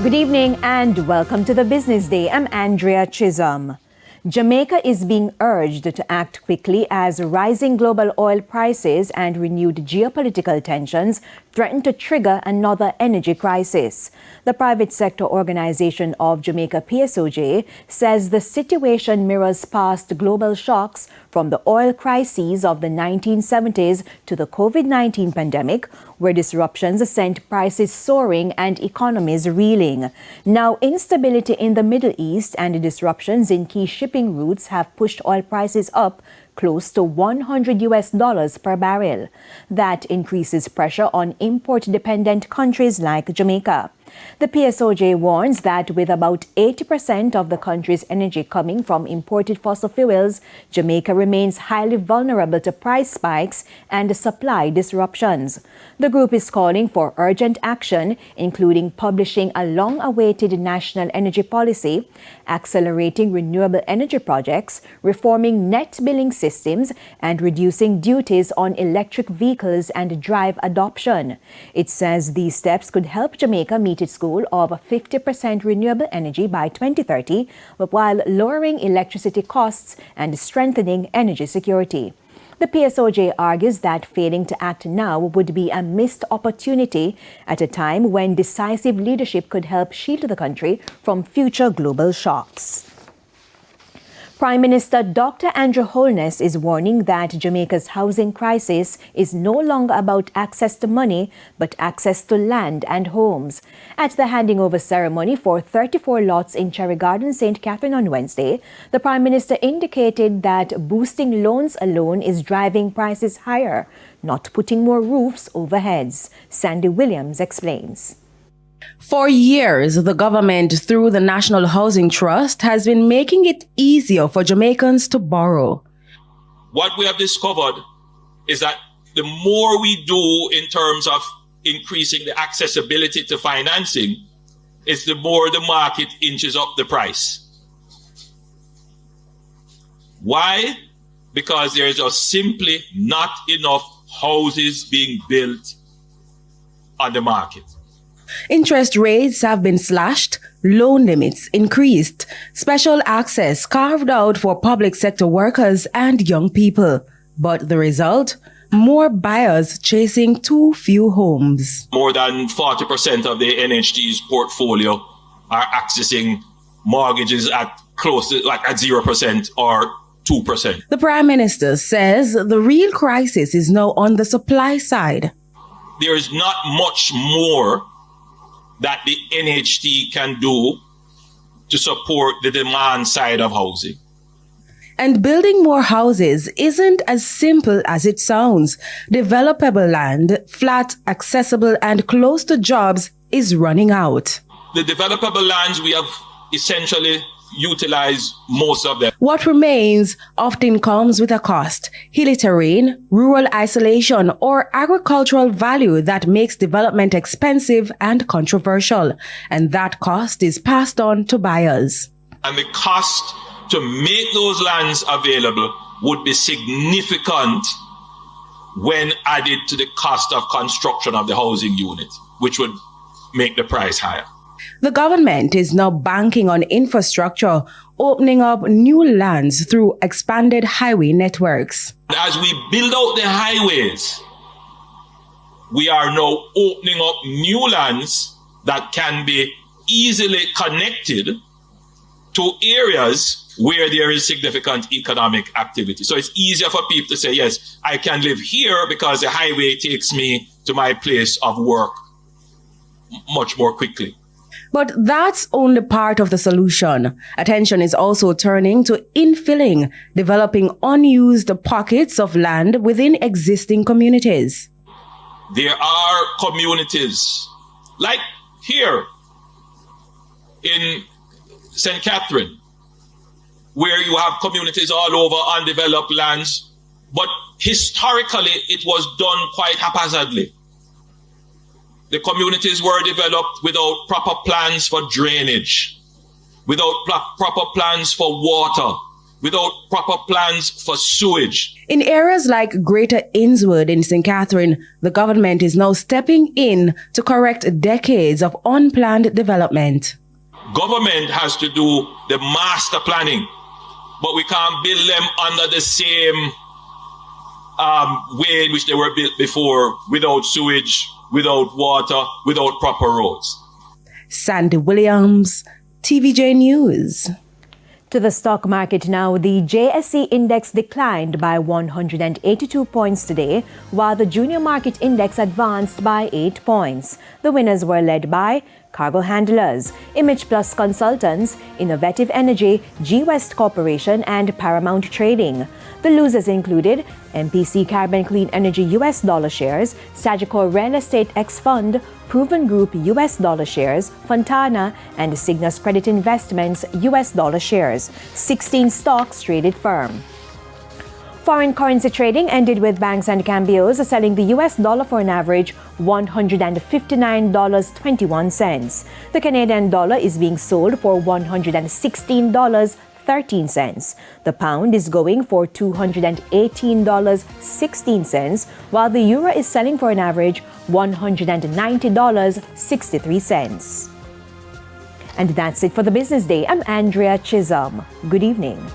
Good evening and welcome to the Business Day. I'm Andrea Chisholm. Jamaica is being urged to act quickly as rising global oil prices and renewed geopolitical tensions threaten to trigger another energy crisis. The private sector organization of Jamaica, PSOJ, says the situation mirrors past global shocks from the oil crises of the 1970s to the COVID-19 pandemic, where disruptions sent prices soaring and economies reeling. Now, instability in the Middle East and disruptions in key shipping routes have pushed oil prices up close to $100 per barrel. That increases pressure on import-dependent countries like Jamaica. The PSOJ warns that with about 80% of the country's energy coming from imported fossil fuels, Jamaica remains highly vulnerable to price spikes and supply disruptions. The group is calling for urgent action, including publishing a long-awaited national energy policy, accelerating renewable energy projects, reforming net billing systems, and reducing duties on electric vehicles and drive adoption. It says these steps could help Jamaica meet its goal of 50% renewable energy by 2030, while lowering electricity costs and strengthening energy security. The PSOJ argues that failing to act now would be a missed opportunity at a time when decisive leadership could help shield the country from future global shocks. Prime Minister Dr. Andrew Holness is warning that Jamaica's housing crisis is no longer about access to money, but access to land and homes. At the handing over ceremony for 34 lots in Cherry Garden, St. Catherine on Wednesday, the Prime Minister indicated that boosting loans alone is driving prices higher, not putting more roofs over heads. Sandy Williams explains. For years, the government, through the National Housing Trust, has been making it easier for Jamaicans to borrow. What we have discovered is that the more we do in terms of increasing the accessibility to financing, is the more the market inches up the price. Why? Because there is just simply not enough houses being built on the market. Interest rates have been slashed, loan limits increased, special access carved out for public sector workers and young people. But the result? More buyers chasing too few homes. More than 40% of the NHD's portfolio are accessing mortgages at close to at 0% or 2%. The Prime Minister says the real crisis is now on the supply side. There is not much more that the NHT can do to support the demand side of housing. And building more houses isn't as simple as it sounds. Developable land, flat, accessible, and close to jobs is running out. The developable lands, we have essentially utilized most of them. What remains often comes with a cost: hilly terrain, rural isolation, or agricultural value that makes development expensive and controversial. And that cost is passed on to buyers. And the cost to make those lands available would be significant when added to the cost of construction of the housing unit, which would make the price higher. The government is now banking on infrastructure, opening up new lands through expanded highway networks. As we build out the highways, we are now opening up new lands that can be easily connected to areas where there is significant economic activity. So it's easier for people to say, yes, I can live here because the highway takes me to my place of work much more quickly. But that's only part of the solution. Attention is also turning to infilling, developing unused pockets of land within existing communities. There are communities, like here in St. Catherine, where you have communities all over undeveloped lands, but historically it was done quite haphazardly. The communities were developed without proper plans for drainage, without proper plans for water, without proper plans for sewage. In areas like Greater Innswood in St. Catherine, the government is now stepping in to correct decades of unplanned development. Government has to do the master planning, but we can't build them under the same way in which they were built before, without sewage, without water, without proper roads. Sandy Williams, TVJ News. To the stock market now, the JSE index declined by 182 points today, while the junior market index advanced by 8 points. The winners were led by Cargo Handlers, Image Plus Consultants, Innovative Energy, G West Corporation, and Paramount Trading. The losers included MPC Carbon Clean Energy US dollar shares, Sagicor Real Estate X Fund, Proven Group US dollar shares, Fontana, and Cygnus Credit Investments US dollar shares. 16 stocks traded firm. Foreign currency trading ended with banks and cambios selling the US dollar for an average $159.21. The Canadian dollar is being sold for $116.13. The pound is going for $218.16, while the euro is selling for an average $190.63. And that's it for the Business Day. I'm Andrea Chisholm. Good evening.